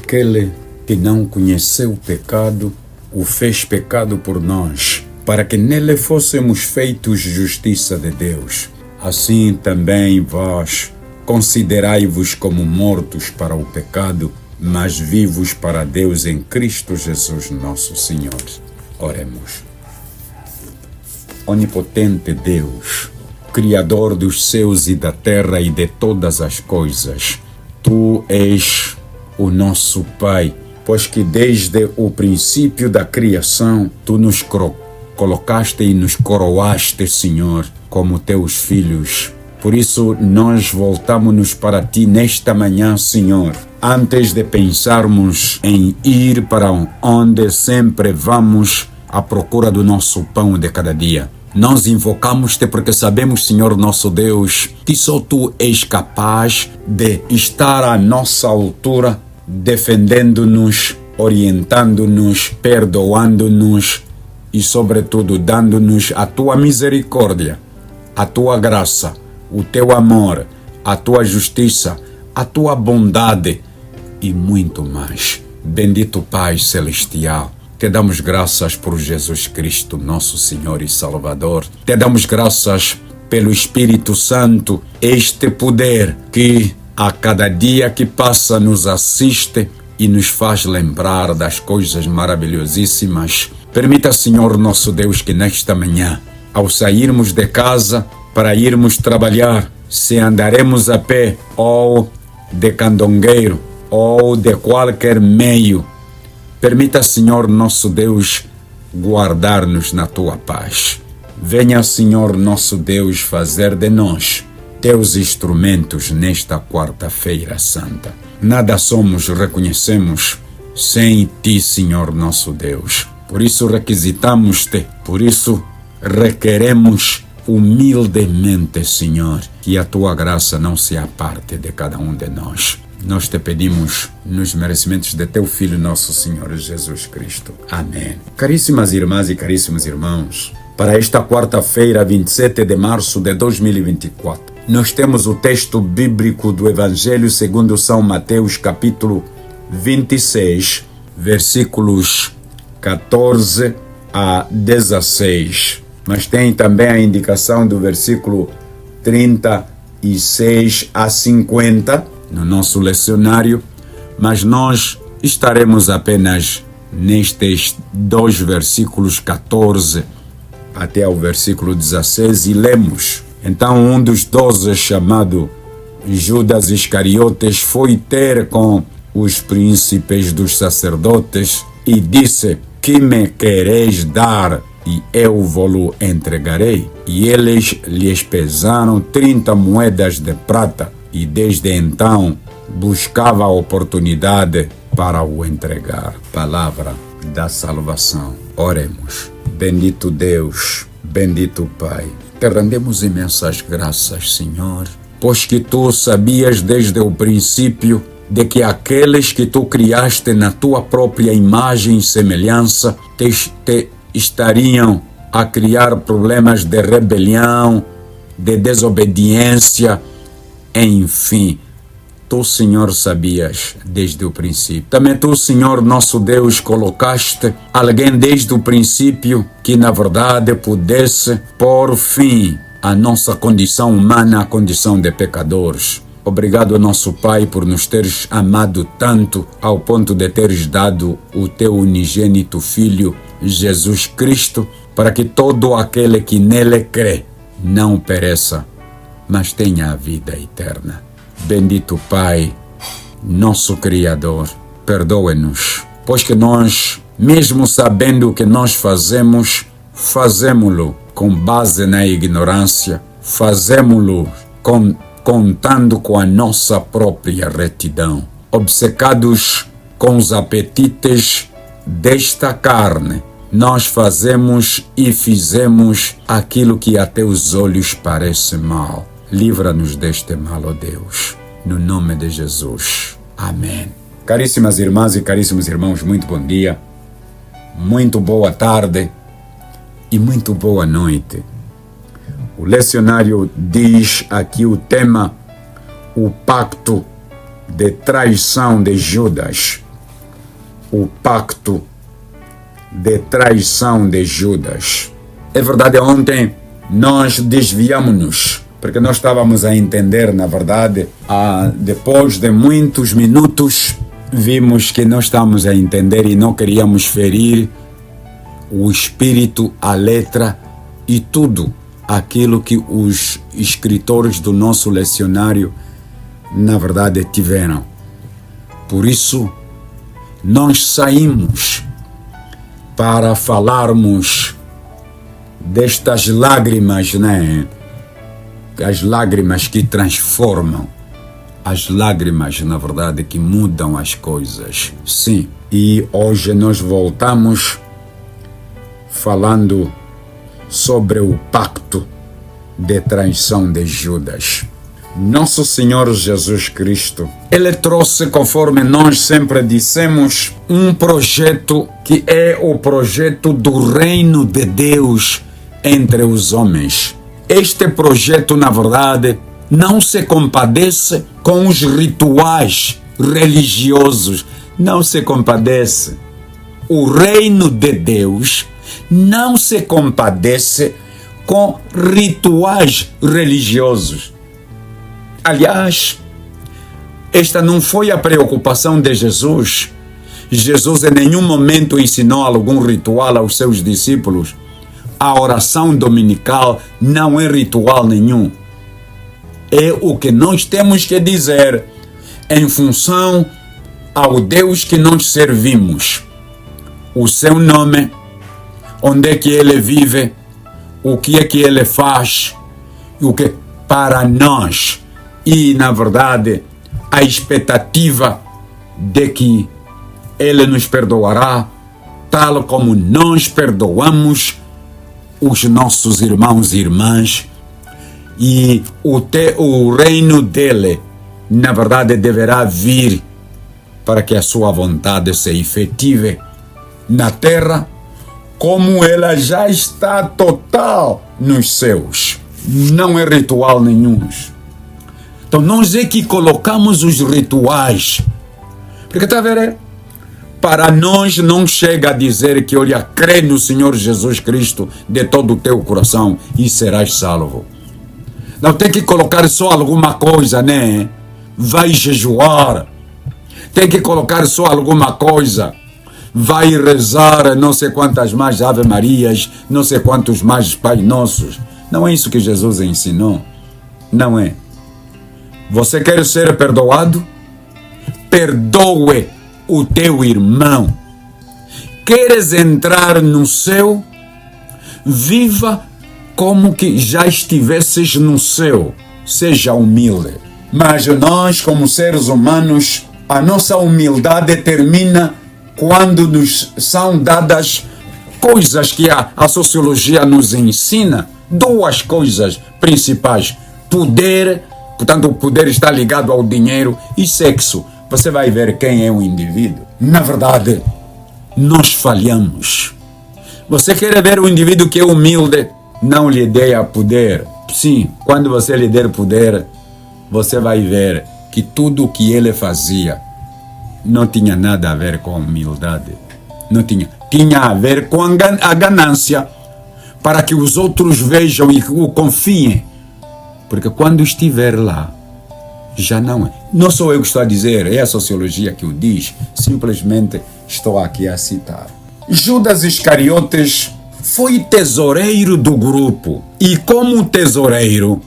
aquele que não conheceu o pecado, o fez pecado por nós, para que nele fôssemos feitos justiça de Deus. Assim também vós considerai-vos como mortos para o pecado, mas vivos para Deus em Cristo Jesus nosso Senhor. Oremos. Onipotente Deus, Criador dos céus e da terra e de todas as coisas, Tu és o nosso Pai, pois que desde o princípio da criação Tu nos colocaste e nos coroaste, Senhor, como Teus filhos. Por isso nós voltamos-nos para Ti nesta manhã, Senhor, antes de pensarmos em ir para onde sempre vamos à procura do nosso pão de cada dia. Nós invocamos-te porque sabemos, Senhor nosso Deus, que só Tu és capaz de estar à nossa altura, defendendo-nos, orientando-nos, perdoando-nos e, sobretudo, dando-nos a Tua misericórdia, a Tua graça, o Teu amor, a Tua justiça, a Tua bondade e muito mais. Bendito Pai Celestial, Te damos graças por Jesus Cristo, nosso Senhor e Salvador. Te damos graças pelo Espírito Santo, este poder que a cada dia que passa nos assiste e nos faz lembrar das coisas maravilhosíssimas. Permita, Senhor nosso Deus, que nesta manhã, ao sairmos de casa para irmos trabalhar, se andaremos a pé ou de candongueiro ou de qualquer meio, permita, Senhor nosso Deus, guardar-nos na Tua paz. Venha, Senhor nosso Deus, fazer de nós Teus instrumentos nesta quarta-feira santa. Nada somos, reconhecemos, sem Ti, Senhor nosso Deus. Por isso requisitamos-te, por isso requeremos humildemente, Senhor, que a Tua graça não se aparte de cada um de nós. Nós Te pedimos nos merecimentos de Teu Filho, nosso Senhor Jesus Cristo. Amém. Caríssimas irmãs e caríssimos irmãos, para esta quarta-feira, 27 de março de 2024, nós temos o texto bíblico do Evangelho segundo São Mateus, capítulo 26, versículos 14 a 16. Mas tem também a indicação do versículo 36 a 50, no nosso lecionário, mas nós estaremos apenas nestes dois versículos 14 até o versículo 16 e lemos. Então um dos 12, chamado Judas Iscariotes, foi ter com os príncipes dos sacerdotes e disse: que me quereis dar e eu vou-lo entregarei? E eles lhes pesaram 30 moedas de prata. E desde então buscava a oportunidade para o entregar. Palavra da salvação. Oremos. Bendito Deus, bendito Pai, te rendemos imensas graças, Senhor, pois que Tu sabias desde o princípio de que aqueles que Tu criaste na Tua própria imagem e semelhança te estariam a criar problemas de rebelião, de desobediência. Enfim, Tu, Senhor, sabias desde o princípio. Também Tu, Senhor, nosso Deus, colocaste alguém desde o princípio que, na verdade, pudesse pôr fim à nossa condição humana, à condição de pecadores. Obrigado, nosso Pai, por nos teres amado tanto ao ponto de teres dado o Teu unigênito Filho, Jesus Cristo, para que todo aquele que nele crê não pereça, mas tenha a vida eterna. Bendito Pai, nosso Criador, perdoe-nos, pois que nós, mesmo sabendo o que nós fazemos, fazemo-lo com base na ignorância, fazemo-lo contando com a nossa própria retidão, obcecados com os apetites desta carne. Nós fazemos e fizemos aquilo que a Teus olhos parece mal. Livra-nos deste mal, ó Deus, no nome de Jesus. Amém. Caríssimas irmãs e caríssimos irmãos, muito bom dia, muito boa tarde e muito boa noite. O lecionário diz aqui o tema: o pacto de traição de Judas. o pacto de traição de Judas. É verdade, ontem nós desviamos-nos, porque nós estávamos a entender, na verdade, depois de muitos minutos, vimos que não estamos a entender e não queríamos ferir o espírito, a letra e tudo aquilo que os escritores do nosso lecionário, na verdade, tiveram. Por isso, nós saímos para falarmos destas lágrimas, né? As lágrimas que transformam, as lágrimas, na verdade, que mudam as coisas. Sim, e hoje nós voltamos falando sobre o pacto de traição de Judas. Nosso Senhor Jesus Cristo, Ele trouxe, conforme nós sempre dissemos, um projeto que é o projeto do reino de Deus entre os homens. Este projeto, na verdade, não se compadece com os rituais religiosos, não se compadece. O reino de Deus não se compadece com rituais religiosos. Aliás, esta não foi a preocupação de Jesus. Jesus em nenhum momento ensinou algum ritual aos seus discípulos. A oração dominical não é ritual nenhum. É o que nós temos que dizer em função ao Deus que nós servimos. O seu nome, onde é que Ele vive, o que é que Ele faz, o que para nós. E, na verdade, a expectativa de que Ele nos perdoará, tal como nós perdoamos os nossos irmãos e irmãs. E o reino dele, na verdade, deverá vir para que a sua vontade se efetive na terra, como ela já está total nos céus. Não é ritual nenhum. Então nós é que colocamos os rituais. Porque está a ver? Para nós não chega a dizer que, olha, crê no Senhor Jesus Cristo de todo o teu coração e serás salvo. Não tem que colocar só alguma coisa, né? Vai jejuar. Tem que colocar só alguma coisa. Vai rezar não sei quantas mais Ave Marias, não sei quantos mais Pai Nossos. Não é isso que Jesus ensinou. Não é. Você quer ser perdoado? Perdoe o teu irmão. Queres entrar no céu? Viva como que já estivesses no céu. Seja humilde. Mas nós, como seres humanos, a nossa humildade termina quando nos são dadas coisas que a sociologia nos ensina. Duas coisas principais. Poder, portanto o poder está ligado ao dinheiro, e sexo. Você vai ver quem é o indivíduo. Na verdade, nós falhamos. Você quer ver o indivíduo que é humilde? Não lhe dê a poder. Sim, quando você lhe der poder, você vai ver que tudo o que ele fazia não tinha nada a ver com humildade. Não tinha. Tinha a ver com a ganância, para que os outros vejam e o confiem. Porque quando estiver lá, já não é. Não sou eu que estou a dizer, é a sociologia que o diz. Simplesmente estou aqui a citar. Judas Iscariotes foi tesoureiro do grupo. E como tesoureiro,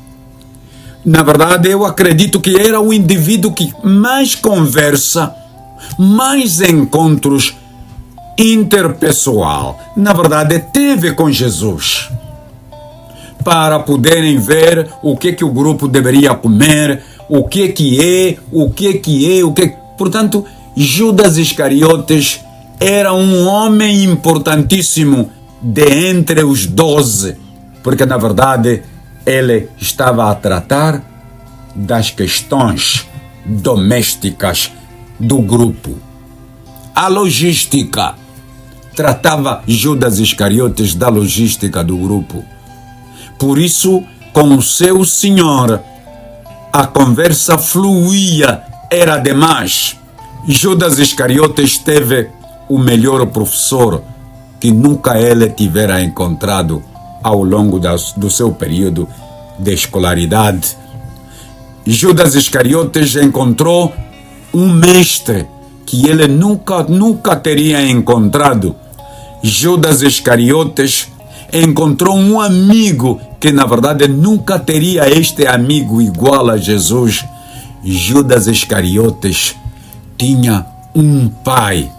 na verdade eu acredito que era o indivíduo que mais conversa, mais encontros interpessoal, na verdade, teve com Jesus. Para poderem ver o que o grupo deveria comer, o que é. Portanto, Judas Iscariotes era um homem importantíssimo de entre os 12, porque na verdade ele estava a tratar das questões domésticas do grupo. A logística. Tratava Judas Iscariotes da logística do grupo. Por isso, com o seu senhor, a conversa fluía, era demais. Judas Iscariotes teve o melhor professor que nunca ele tivera encontrado ao longo do seu período de escolaridade. Judas Iscariotes encontrou um mestre que ele nunca teria encontrado. Judas Iscariotes encontrou um amigo que na verdade nunca teria este amigo igual a Jesus. Judas Iscariotes tinha um pai.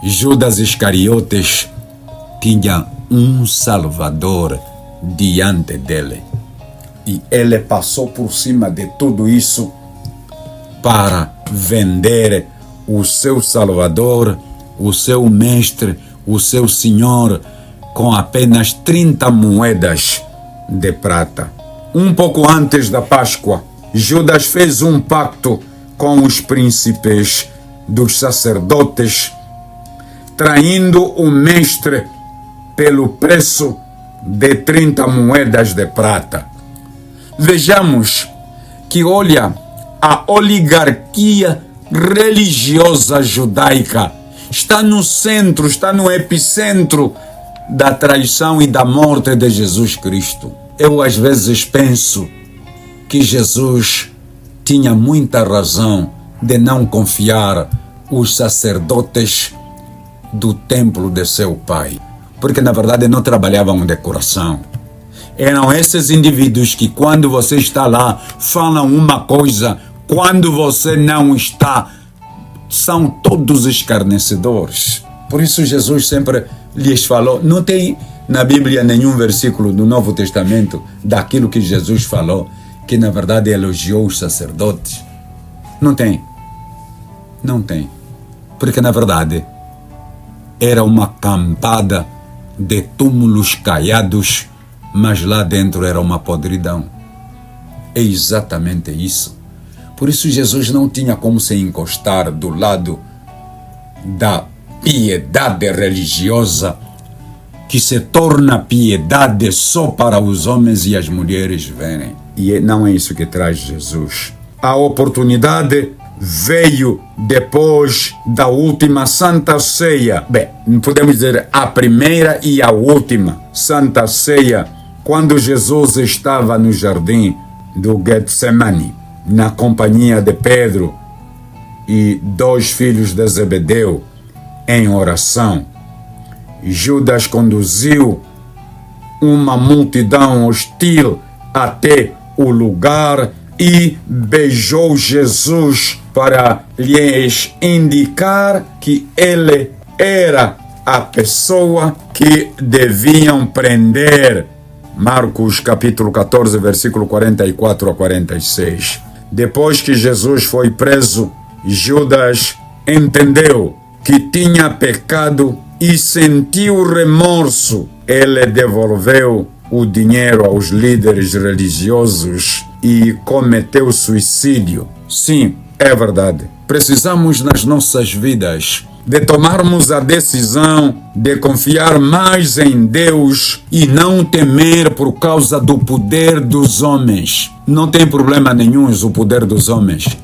Judas Iscariotes tinha um Salvador diante dele. E ele passou por cima de tudo isso para vender o seu Salvador, o seu mestre, o seu Senhor, com apenas 30 moedas de prata. Um pouco antes da Páscoa, Judas fez um pacto com os príncipes dos sacerdotes, traindo o mestre pelo preço de 30 moedas de prata. Vejamos que, olha, a oligarquia religiosa judaica está no centro, está no epicentro da traição e da morte de Jesus Cristo. Eu às vezes penso que Jesus tinha muita razão de não confiar os sacerdotes do templo de seu pai, porque na verdade não trabalhavam de coração. Eram esses indivíduos que quando você está lá falam uma coisa, quando você não está, são todos escarnecedores. Por isso Jesus sempre lhes falou. Não tem na Bíblia nenhum versículo do Novo Testamento daquilo que Jesus falou, que na verdade elogiou os sacerdotes. Não tem. Não tem. Porque na verdade era uma campada de túmulos caiados, mas lá dentro era uma podridão. É exatamente isso. Por isso Jesus não tinha como se encostar do lado da piedade religiosa, que se torna piedade só para os homens e as mulheres verem. E não é isso que traz Jesus. A oportunidade veio depois da última Santa Ceia. Bem, podemos dizer a primeira e a última Santa Ceia, quando Jesus estava no jardim do Getsemane, na companhia de Pedro e 2 filhos de Zebedeu, em oração. Judas conduziu uma multidão hostil até o lugar e beijou Jesus para lhes indicar que ele era a pessoa que deviam prender. Marcos capítulo 14, versículo 44 a 46. Depois que Jesus foi preso, Judas entendeu que tinha pecado e sentiu remorso. Ele devolveu o dinheiro aos líderes religiosos e cometeu suicídio. Sim, é verdade. Precisamos nas nossas vidas de tomarmos a decisão de confiar mais em Deus e não temer por causa do poder dos homens. Não tem problema nenhum o poder dos homens.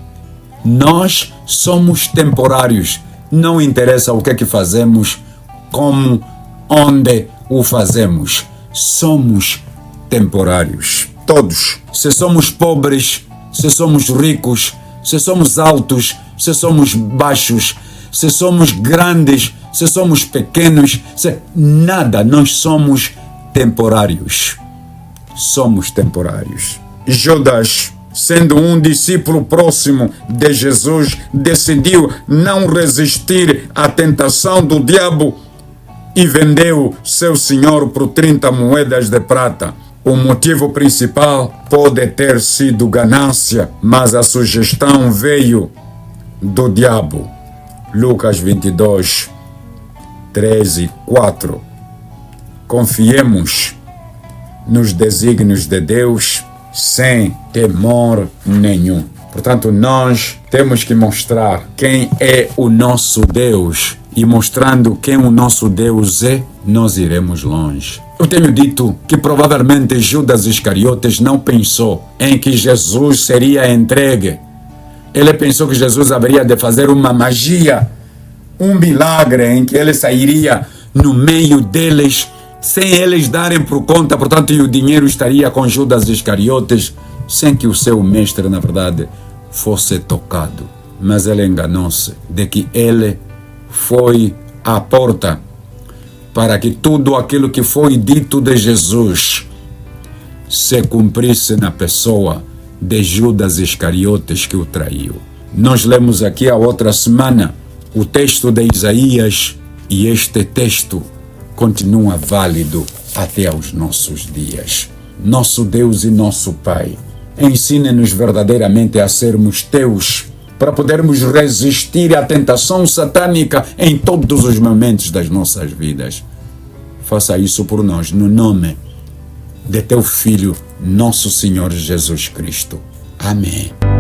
Nós somos temporários. Não interessa o que é que fazemos, como, onde o fazemos. Somos temporários. Todos. Se somos pobres, se somos ricos, se somos altos, se somos baixos, se somos grandes, se somos pequenos, nada, nós somos temporários. Somos temporários. Judas, sendo um discípulo próximo de Jesus, decidiu não resistir à tentação do diabo e vendeu seu senhor por 30 moedas de prata. O motivo principal pode ter sido ganância, mas a sugestão veio do diabo. Lucas 22, 3 e 4. Confiemos nos desígnios de Deus sem temor nenhum. Portanto, nós temos que mostrar quem é o nosso Deus. E mostrando quem o nosso Deus é, nós iremos longe. Eu tenho dito que provavelmente Judas Iscariotes não pensou em que Jesus seria entregue. Ele pensou que Jesus haveria de fazer uma magia um milagre em que ele sairia no meio deles, sem eles darem por conta, portanto, e o dinheiro estaria com Judas Iscariotes, sem que o seu mestre, na verdade, fosse tocado. Mas ele enganou-se de que ele foi à porta para que tudo aquilo que foi dito de Jesus se cumprisse na pessoa de Judas Iscariotes que o traiu. Nós lemos aqui a outra semana o texto de Isaías e este texto continua válido até aos nossos dias. Nosso Deus e nosso Pai, ensine-nos verdadeiramente a sermos teus, para podermos resistir à tentação satânica em todos os momentos das nossas vidas. Faça isso por nós, no nome de teu Filho, nosso Senhor Jesus Cristo. Amém.